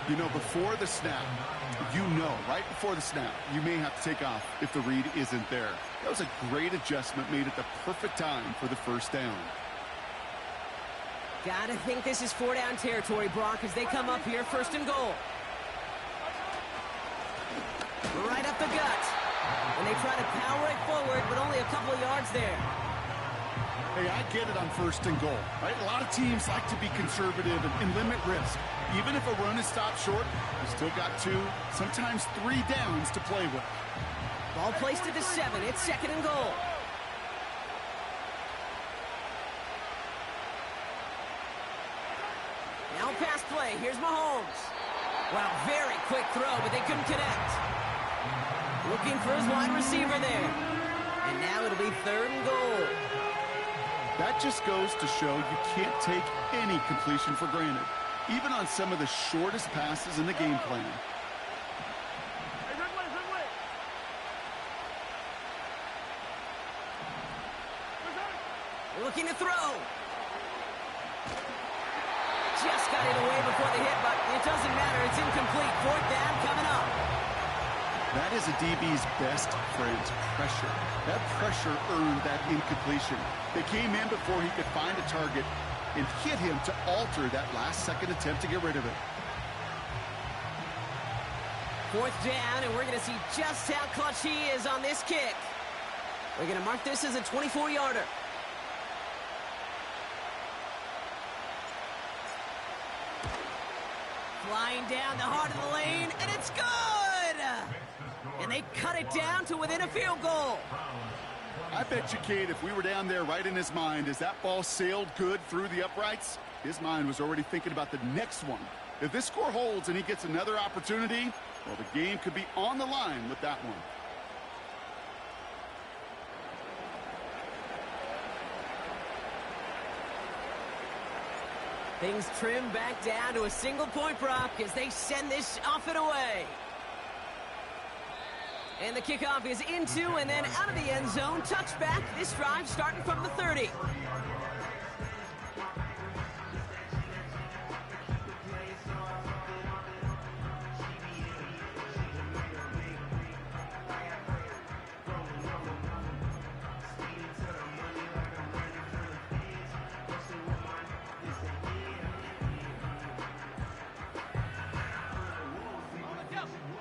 You know, before the snap, right before the snap, you may have to take off if the read isn't there. That was a great adjustment made at the perfect time for the 1st down. Gotta think this is 4-down territory, Brock, as they come up here, 1st and goal. Right up the gut. And they try to power it forward, but only a couple of yards there. Hey, I get it on 1st and goal, right? A lot of teams like to be conservative and limit risk. Even if a run is stopped short, you still got 2, sometimes 3 downs to play with. Ball placed at the 7. It's 2nd and goal. Now pass play. Here's Mahomes. Wow, very quick throw, but they couldn't connect. Looking for his wide receiver there. And now it'll be 3rd and goal. That just goes to show you can't take any completion for granted, even on some of the shortest passes in the game plan. Hey, red way. Looking to throw. Just got it away before the hit, but it doesn't matter. It's incomplete. 4th down coming up. That is a DB's best friend, pressure. That pressure earned that incompletion. They came in before he could find a target and hit him to alter that last-second attempt to get rid of it. 4th down, and we're going to see just how clutch he is on this kick. We're going to mark this as a 24-yarder. Flying down the heart of the lane, and it's good! And they cut it down to within a field goal. I bet you, Kate, if we were down there right in his mind as that ball sailed good through the uprights, his mind was already thinking about the next one. If this score holds and he gets another opportunity, well, the game could be on the line with that one. Things trim back down to a single point, Brock, as they send this off and away. And the kickoff is into and then out of the end zone. Touchback. This drive starting from the 30.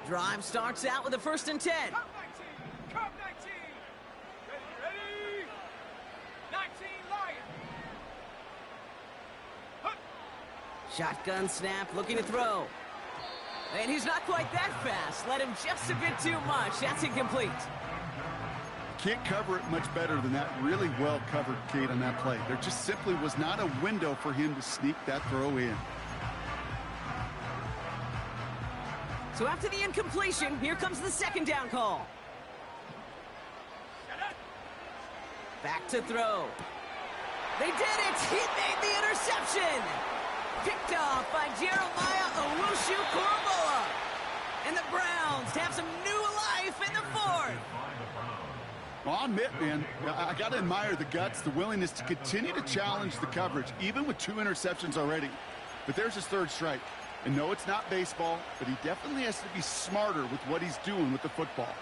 Drive starts out with a 1st and 10. Cup 19. Ready? 19 Lion. Shotgun snap, looking to throw. And he's not quite that fast. Let him just a bit too much. That's incomplete. Can't cover it much better than that. Really well covered, Kate, on that play. There just simply was not a window for him to sneak that throw in. So after the incompletion, here comes the 2nd down call. Back to throw. They did it! He made the interception! Picked off by Jeremiah Owusu-Koramoah. And the Browns have some new life in the 4th. Well, I'll admit, man, I got to admire the guts, the willingness to continue to challenge the coverage, even with 2 interceptions already. But there's his 3rd strike. And no, it's not baseball, but he definitely has to be smarter with what he's doing with the football.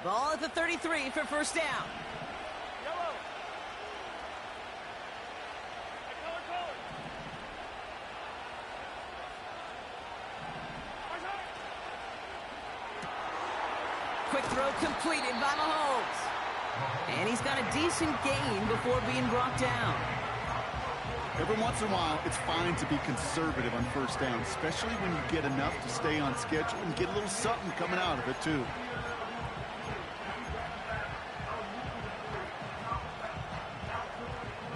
Ball at the 33 for first down. Yellow. Hey, color. Quick throw completed by Mahomes. And he's got a decent gain before being brought down. Every once in a while, it's fine to be conservative on first down, especially when you get enough to stay on schedule and get a little something coming out of it, too.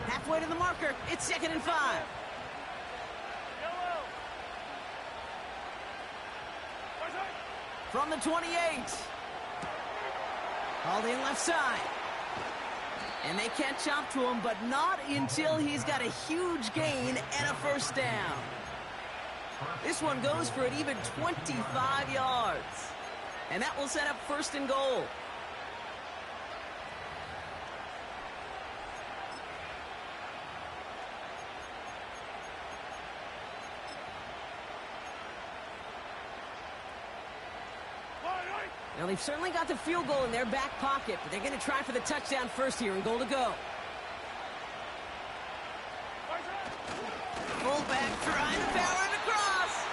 Halfway to the marker. It's 2nd and 5. Yellow. From the 28. Hauled in left side. And they catch up to him, but not until he's got a huge gain and a first down. This one goes for an even 25 yards. And that will set up 1st and goal. Now, they've certainly got the field goal in their back pocket, but they're going to try for the touchdown first here and goal to go. Fullback trying to power it across.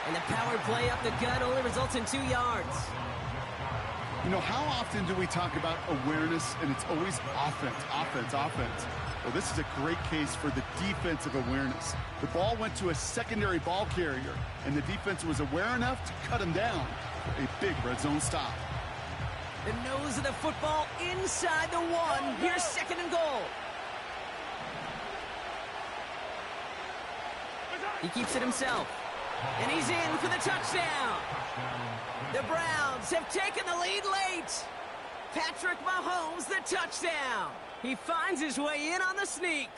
And the power play up the gut only results in 2 yards. You know, how often do we talk about awareness, and it's always offense, offense, offense? Well, this is a great case for the defensive awareness. The ball went to a secondary ball carrier, and the defense was aware enough to cut him down. A big red zone stop. The nose of the football inside the 1. Here's 2nd and goal. He keeps it himself. And he's in for the touchdown. The Browns have taken the lead late. Patrick Mahomes, the touchdown. He finds his way in on the sneak.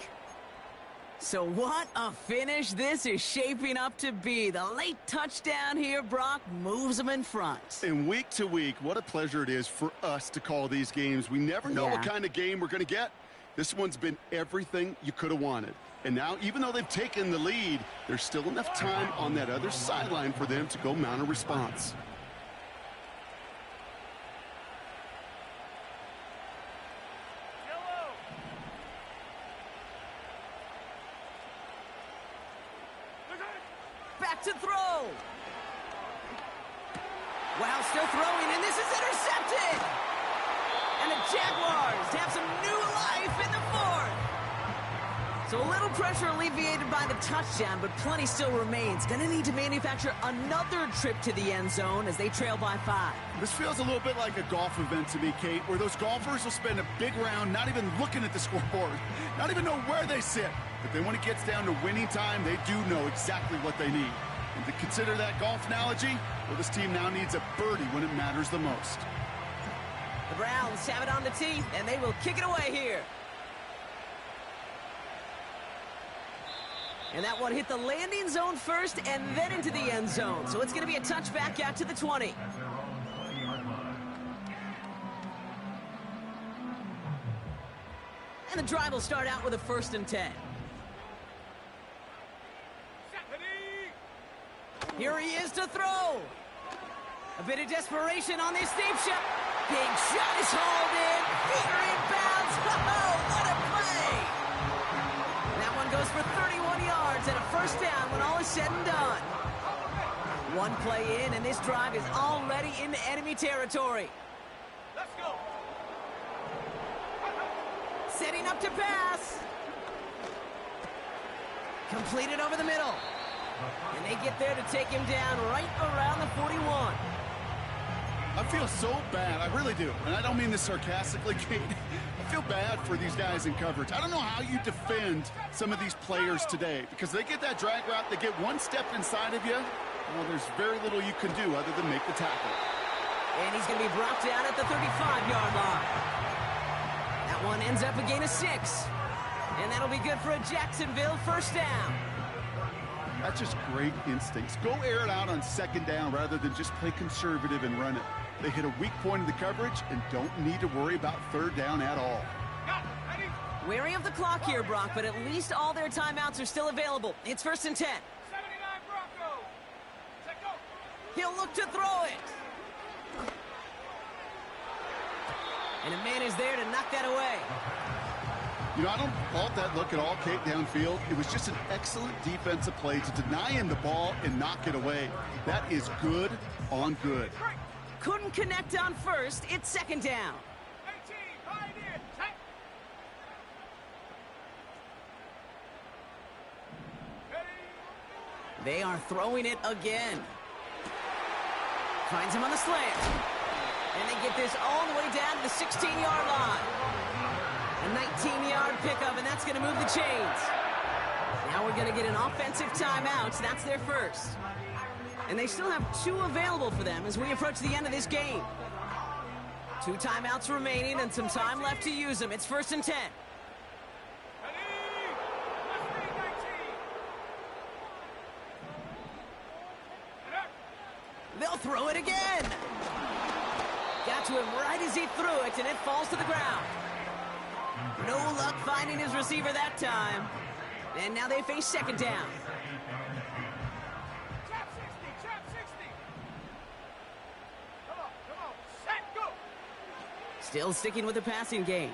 So what a finish this is shaping up to be. The late touchdown here, Brock, moves them in front. And week to week, what a pleasure it is for us to call these games. We never know what kind of game we're going to get. This one's been everything you could have wanted. And now, even though they've taken the lead, there's still enough time on that other sideline for them to go mount a response. Back to throw. Wow, still throwing, and this is intercepted. And the Jaguars have some new life in the 4th. So a little pressure alleviated by the touchdown, but plenty still remains. Going to need to manufacture another trip to the end zone as they trail by 5. This feels a little bit like a golf event to me, Kate, where those golfers will spend a big round not even looking at the scoreboard, not even know where they sit. But then when it gets down to winning time, they do know exactly what they need. And to consider that golf analogy, well, this team now needs a birdie when it matters the most. The Browns have it on the tee, and they will kick it away here. And that one hit the landing zone first and then into the end zone. So it's going to be a touchback out to the 20. And the drive will start out with a 1st and 10. Here he is to throw. A bit of desperation on this deep shot. Big shot is hauled in. Here in bounds. Oh, what a play. And that one goes for 31 yards and a first down when all is said and done. One play in, and this drive is already into enemy territory. Let's go. Setting up to pass. Completed over the middle. And they get there to take him down right around the 41. I feel so bad. I really do. And I don't mean this sarcastically, Kate. I feel bad for these guys in coverage. I don't know how you defend some of these players today, because they get that drag route, they get one step inside of you, well, there's very little you can do other than make the tackle. And he's going to be brought down at the 35-yard line. That one ends up a gain of 6. And that'll be good for a Jacksonville first down. That's just great instincts. Go air it out on 2nd down rather than just play conservative and run it. They hit a weak point in the coverage and don't need to worry about third down at all. Wary of the clock here, Brock, but at least all their timeouts are still available. It's 1st and 10. 79 Broncos. Set go. He'll look to throw it. And a man is there to knock that away. You know, I don't fault that look at all, Kate, downfield. It was just an excellent defensive play to deny him the ball and knock it away. That is good on good. Couldn't connect on first. It's 2nd down. 18, Pioneer. Set. They are throwing it again. Finds him on the slant. And they get this all the way down to the 16-yard line. A 19-yard pickup, and that's going to move the chains. Now we're going to get an offensive timeout. That's their first. And they still have 2 available for them as we approach the end of this game. 2 timeouts remaining and some time left to use them. It's 1st and 10. They'll throw it again. Got to him right as he threw it, and it falls to the ground. No luck finding his receiver that time. And now they face 2nd down. Trap 60, trap 60. Come on, set, go. Still sticking with the passing game.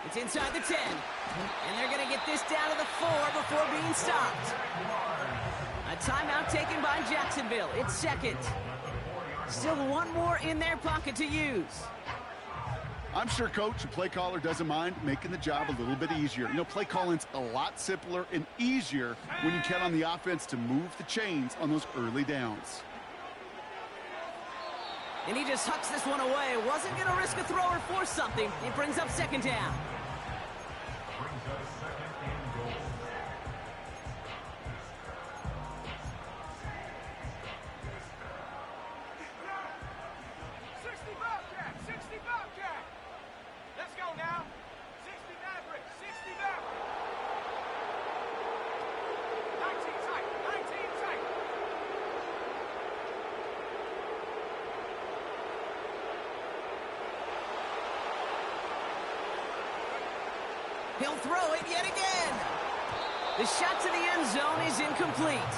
It's inside the 10. And they're going to get this down to the 4 before being stopped. A timeout taken by Jacksonville. It's 2nd. Still 1 more in their pocket to use. I'm sure coach and play caller doesn't mind making the job a little bit easier. You know, play calling's a lot simpler and easier when you count on the offense to move the chains on those early downs. And he just hucks this one away. Wasn't going to risk a throw or force something. It brings up 2nd down. Brings us 2nd and goal. Let's go now. 60 Maverick, 60 Maverick. 19 tight, 19 tight. He'll throw it yet again. The shot to the end zone is incomplete.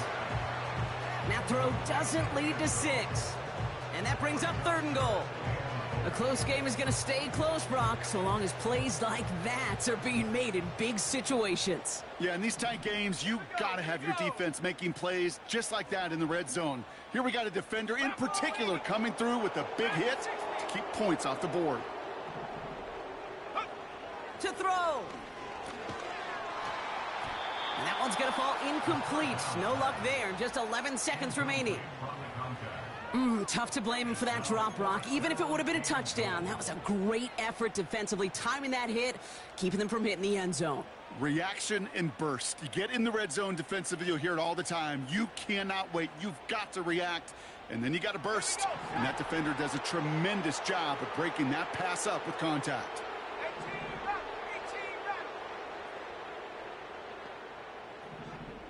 That throw doesn't lead to 6. And that brings up 3rd and goal. A close game is going to stay close, Brock, so long as plays like that are being made in big situations. Yeah, in these tight games, you got to have your defense making plays just like that in the red zone. Here we got a defender in particular coming through with a big hit to keep points off the board. To throw. And that one's going to fall incomplete. No luck there. Just 11 seconds remaining. Tough to blame him for that drop, Brock. Even if it would have been a touchdown, that was a great effort defensively, timing that hit, keeping them from hitting the end zone. Reaction and burst. You get in the red zone defensively, you'll hear it all the time. You cannot wait. You've got to react, and then you got to burst. And that defender does a tremendous job of breaking that pass up with contact. 18 back, 18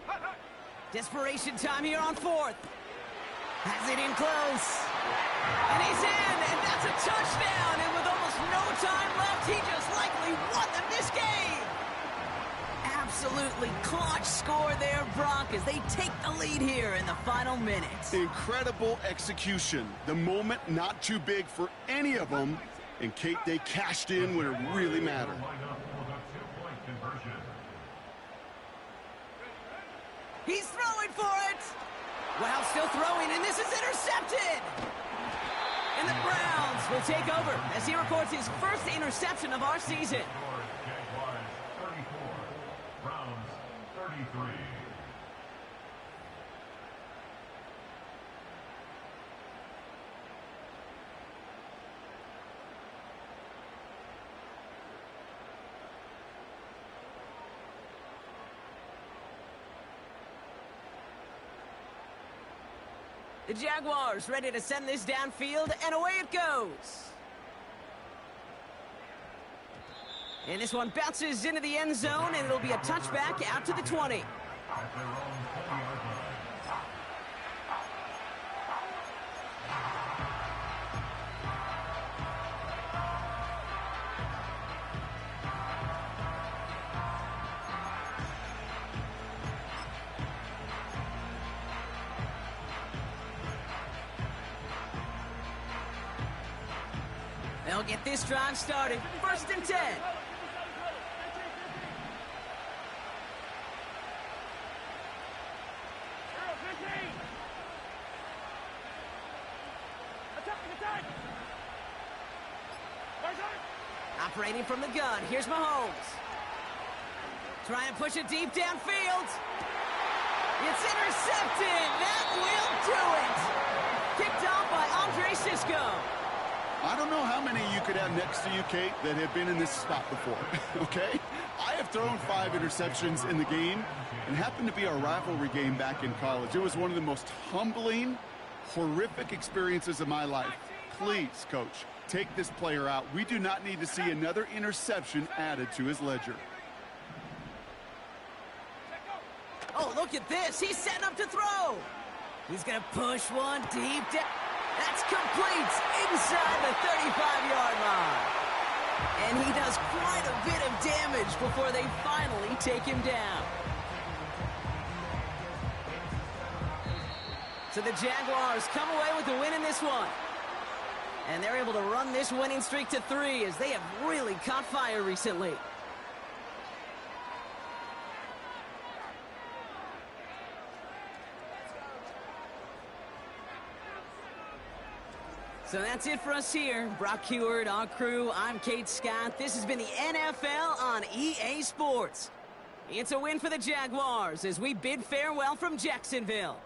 back. Desperation time here on 4th. Has it in close. And he's in, and that's a touchdown. And with almost no time left, he just likely won them this game. Absolutely clutch score there, Brock, as they take the lead here in the final minutes. Incredible execution. The moment not too big for any of them. And Kate, they cashed in when it really mattered. He's throwing for it. Wow, still throwing, and this is intercepted. And the Browns will take over as he records his first interception of our season. Jaguars 34, Browns 33. The Jaguars ready to send this downfield, and away it goes. And this one bounces into the end zone, and it'll be a touchback out to the 20. At their own 20-yard line. They'll get this drive started. 1st and 10. Operating from the gun, here's Mahomes. Trying to push it deep downfield. It's intercepted. That will do it. Picked off by Andre Sisco. I don't know how many you could have next to you, Kate, that have been in this spot before, okay? I have thrown 5 interceptions in the game, and happened to be our rivalry game back in college. It was one of the most humbling, horrific experiences of my life. Please, Coach, take this player out. We do not need to see another interception added to his ledger. Oh, look at this. He's setting up to throw. He's going to push one deep down. That's complete inside the 35-yard line. And he does quite a bit of damage before they finally take him down. So the Jaguars come away with the win in this one. And they're able to run this winning streak to 3 as they have really caught fire recently. So that's it for us here. Brock Heward, our crew, I'm Kate Scott. This has been the NFL on EA Sports. It's a win for the Jaguars as we bid farewell from Jacksonville.